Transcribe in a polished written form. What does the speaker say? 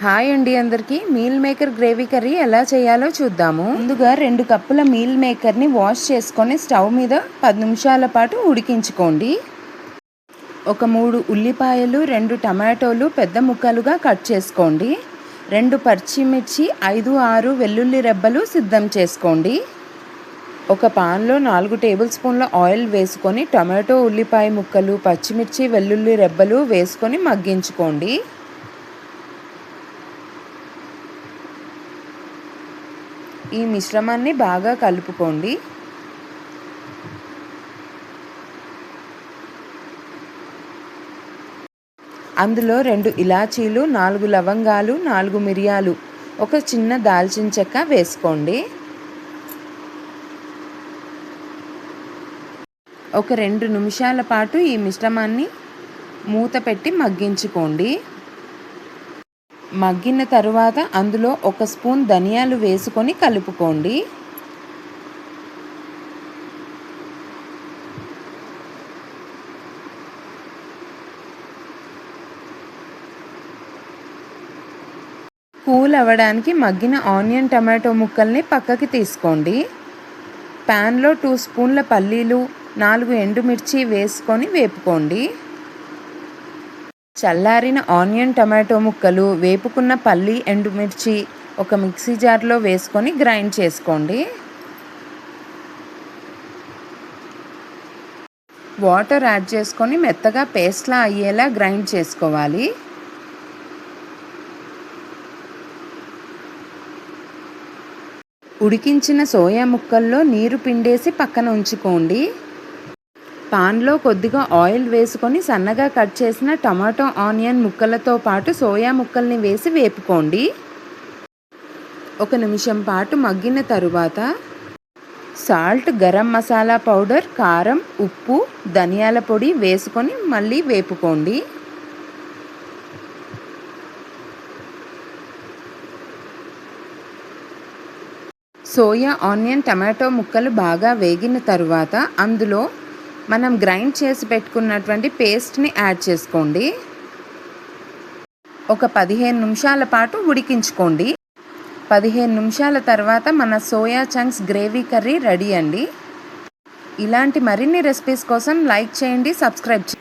Hi అండి, అందరికీ meal maker gravy curry ఎలా చేయాలో చూద్దాము. ముందుగా 2 కప్పుల మీల్ మేకర్ని వాష్ చేసుకొని స్టవ్ మీద 10 నిమిషాల పాటు ఉడికించుకోండి. ఒక 3 ఉల్లిపాయలు, 2 టమాటోలు పెద్ద ముక్కలుగా కట్ చేసుకోండి. 2 పచ్చిమిర్చి, 5-6 వెల్లుల్లి రెబ్బలు సిద్ధం చేసుకోండి. ఒక పాన్లో 4 టేబుల్ స్పూన్ల ఆయిల్ వేసుకొని టమాటో, ఉల్లిపాయ ముక్కలు, పచ్చిమిర్చి, వెల్లుల్లి రెబ్బలు వేసుకొని మగ్గించుకోండి. ఈ మిశ్రమాన్ని బాగా కలుపుకోండి. అందులో 2 ఇలాచీలు, 4 లవంగాలు, 4 మిరియాలు, ఒక చిన్న దాల్చిన చెక్క వేసుకోండి. ఒక 2 నిమిషాల పాటు ఈ మిశ్రమాన్ని మూత పెట్టి మగ్గించుకోండి. మగ్గిన తరువాత అందులో 1 స్పూన్ ధనియాలు వేసుకొని కలుపుకోండి. కూల్ అవ్వడానికి మగ్గిన ఆనియన్, టమాటో ముక్కల్ని పక్కకి తీసుకోండి. ప్యాన్లో 2 స్పూన్ల పల్లీలు, 4 ఎండుమిర్చి వేసుకొని వేపుకోండి. చల్లారిన ఆనియన్, టమాటో ముక్కలు, వేపుకున్న పల్లి, ఎండుమిర్చి ఒక మిక్సీ జార్లో వేసుకొని గ్రైండ్ చేసుకోండి. వాటర్ యాడ్ చేసుకొని మెత్తగా పేస్ట్లా అయ్యేలా గ్రైండ్ చేసుకోవాలి. ఉడికించిన సోయా ముక్కల్లో నీరు పిండేసి పక్కన ఉంచుకోండి. పాన్లో కొద్దిగా ఆయిల్ వేసుకొని సన్నగా కట్ చేసిన టమాటో, ఆనియన్ ముక్కలతో పాటు సోయా ముక్కల్ని వేసి వేపుకోండి. 1 నిమిషం పాటు మగ్గిన తరువాత సాల్ట్, గరం మసాలా పౌడర్, కారం, ఉప్పు, ధనియాల పొడి వేసుకొని మళ్ళీ వేపుకోండి. సోయా, ఆనియన్, టమాటో ముక్కలు బాగా వేగిన తరువాత అందులో మనం గ్రైండ్ చేసి పెట్టుకున్నటువంటి పేస్ట్ని యాడ్ చేసుకోండి. ఒక 15 నిమిషాల పాటు ఉడికించుకోండి. 15 నిమిషాల తర్వాత మన soya chunks gravy curry ready అండి. ఇలాంటి మరిన్ని రెసిపీస్ కోసం లైక్ చేయండి, సబ్స్క్రైబ్ చేయండి.